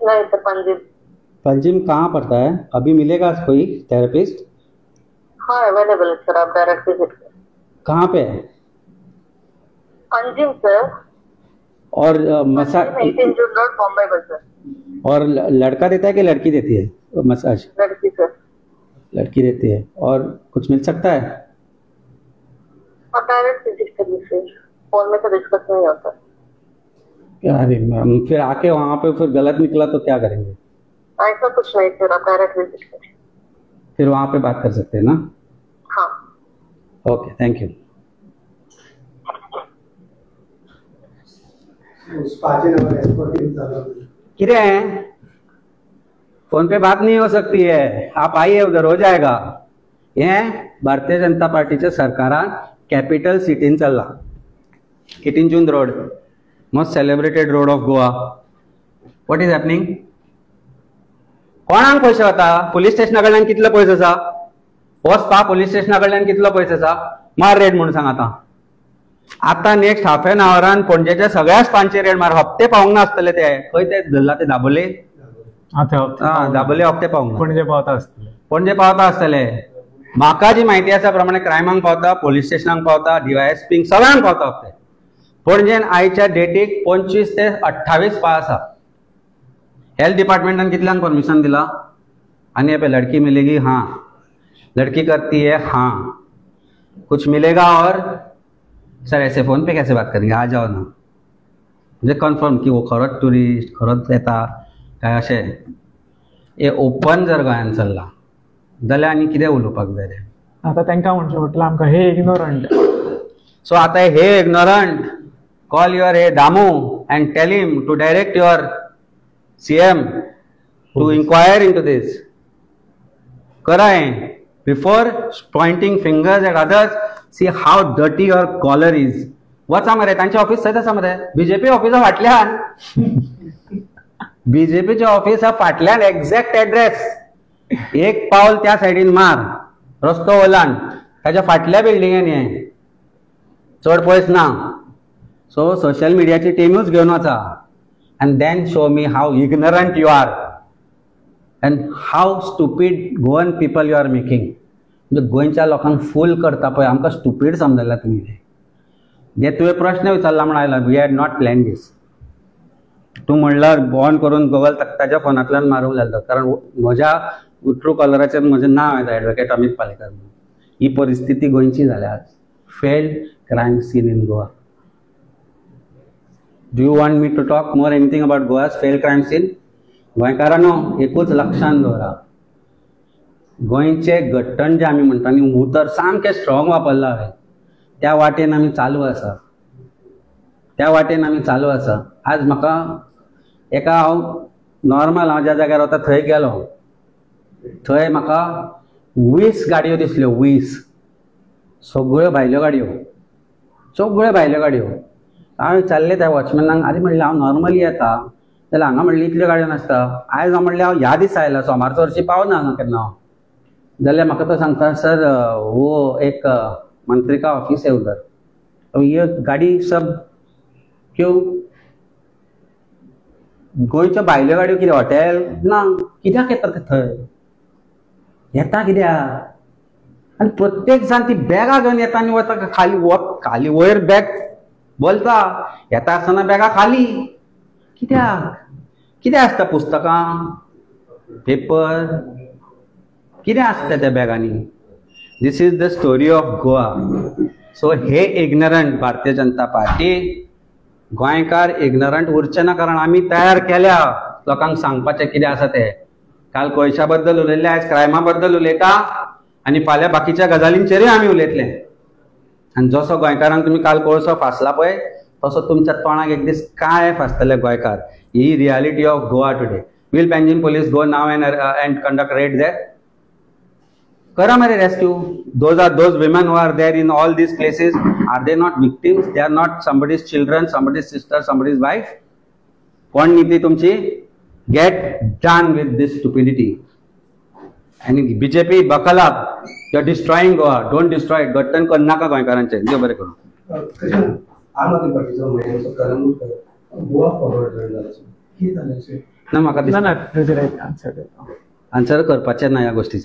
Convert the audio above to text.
नहीं सर, पंजिम। पंजिम कहाँ पड़ता है? अभी मिलेगा कोई थेरेपिस्ट? हाँ अवेलेबल है सर, आप डायरेक्ट विजिट करें। कहाँ पे है? पंजिम सर। और मसाज 18 जून रोड, बॉम्बे बाजार। और लड़का देता है कि लड़की देती है मसाज? लड़की सर। लड़की देती है। और कुछ मिल सकता है? आप डायरेक्ट विजिट करिए सर, फोन में तो डिस्कस नहीं होता। अरे मैम, फिर आके वहाँ पे फिर गलत निकला तो क्या करेंगे? ऐसा कुछ नहीं सर, आप डायरेक्ट विजिट करिए। फिर वहाँ पे बात कर सकते हैं ना? हाँ। Okay, thank you. किरे हैं? फोन पे बात नहीं हो सकती है, आप आइए, उधर हो जाएगा। ये भारतीय जनता पार्टीच्या सरकारान कॅपिटल सिटीन चल्ला, 18 June road, most celebrated road of Goa. What is happening? कोणाक पैसे वता? पुलीस स्टेशना कडल्यान कितलो पयसो आसा? वचपा पुलीस स्टेशना कडल्यान कितलो पयसो आसा? मार रेड म्हणून सांग आता नेक्स्ट हाफ एन आवरान पणजेच्या सगळ्या स्पांचे रेड मार. हप्ते पावूंक नासतले ते. खंय ते धरला ते दाबोले? दाबोले हप्ते पावूंक पणजे पावता आसतले. पणजे पावता आसतले. म्हाका जी माहिती आसा प्रमाणे क्रायमांक पावता, पोलीस स्टेशनाक पावता, डीवायएसपीक सगळ्यांक पावता हप्ते. पणजेन आयच्या डेटीक 25 ते 28 पास आसा. हेल्थ डिपार्टमेंटान कितल्यांक परमिशन दिला? आनी ये पे लड़की मिलेगी, हाँ. लड़की करती है, हाँ. कुछ मिलेगा और सर ऐसे फोन पे कैसे बात करेंगे? आ जाओ ना. म्हणजे कन्फर्म की वो खरोच टुरिस्ट, खरोच येता काय अशें. हे ओपन जर गोंयान चल्ला जाल्यार आनी कितें उलोवपाक जाय रे? आता तांकां म्हणचें पडटलें आमकां हे इग्नोरंट. सो आता हे इग्नोरंट कॉल युअर हे Damu and tell him to direct your CM to inquire into this. करा है before pointing fingers at others. See how dirty your collar is. वचा मरे तांचे ऑफिस थंयच आसा मरे. बीजेपी ऑफिसा फाटल्यान. बीजेपीचे ऑफिसा फाटल्यान एक्झॅक्ट एड्रेस. एक पावल त्या सायडीन मार, रस्तो ओलांड, ताच्या फाटल्या बिल्डिंगेन ये. चड पयस ना. सो सोशल मिडियाची टीमूच घेवन वचा. And then show me how ignorant you are and how stupid Goan people you are making. म्हणजे गोंयच्या लोकांक फूल करता पळय, आमकां स्टुपीड समजला तुमी. जे तुवें प्रश्न विचारला म्हण आयला, वी हॅड नॉट प्लॅन दीस. तूं म्हणल्यार ऑन करून गुगल ताच्या फोनांतल्यान मारूंक जाल्लो, कारण म्हज्या ट्रू कलराचेर म्हजें नांव येता, एडवोकेट अमित पालेकर म्हणून. ही परिस्थिती गोंयची जाल्या आज. Failed crime seen in Goa. Do you want me to talk more anything about Goa's failed crime scene? गोंयकारांनो, एकूच लक्षांत दवरा. गोंयचे गट्टण जे आमी म्हणटा न्ही, उतर सामकें स्ट्रॉंग वापरला हांवें. त्या वाटेन आमी चालू आसा. त्या वाटेन आमी चालू आसा. आज म्हाका एका हांव नॉर्मल हांव ज्या जाग्यार वता थंय गेलो. थंय म्हाका 20 गाडयो दिसल्यो. 20 सगळ्यो भायल्यो गाडयो. सगळ्यो भायल्यो गाडयो. हांवें विचारलें त्या वॉचमॅनाक, आरे म्हणलें हांव नॉर्मली येता जाल्यार हांगा म्हणलें इतल्यो गाडयो नासता. आयज हांव म्हणलें हांव ह्या दिसा आयला, सोमारचो हरशीं पावना हांगा केन्ना हांव. जाल्यार म्हाका तो सांगता, सर वो एक मंत्री का ऑफिस है उधर, तो ये गाडी सब क्यों? गोंयच्यो भायल्यो गाडयो कितें हॉटेल ना? कित्याक येता ते थंय? येता कित्याक? आनी प्रत्येक जाण ती बॅगां घेवन येता आनी वता. खाली वयर बॅग बोलता, येता आसतना बॅगा खाली. कित्याक? कितें आसता? पुस्तकां, पेपर, कितें आसता त्या बॅगांनी? This is the story of Goa. So हे इग्नरंट भारतीय जनता पार्टी, गोंयकार इग्नरंट उरचे ना, कारण आमी तयार केल्या लोकांक सांगपाचें कितें आसा तें. काल कोयशा बद्दल उलयले, आयज क्रायमा बद्दल उलयता, आनी फाल्यां बाकीच्या गजालींचेरूय आमी उलयतले. आनी जसो गोंयकारांक तुमी काल कोळसो फासला पळय, तसो तुमच्या तोंडाक एक दीस काय फासतले गोंयकार. ही reality of Goa today. Will Panjim police go now and conduct raid there? करा मरे rescue. those women who are there in all these places, are they not victims? They are not somebody's children, somebody's sister, somebody's wife? कोण नीती तुमची? Get done with this stupidity. And BJP buckle up. You are destroying Goa. Don't destroy it. गट्टन कर नाका गोंयकारांचे. देव बरें करूं. आम आदमी पार्टीचो Goa forward जाला. ना म्हाका ना दिसता ना तुजेर आन्सर दिता आन्सर करपाचें ना ह्या गोष्टीचें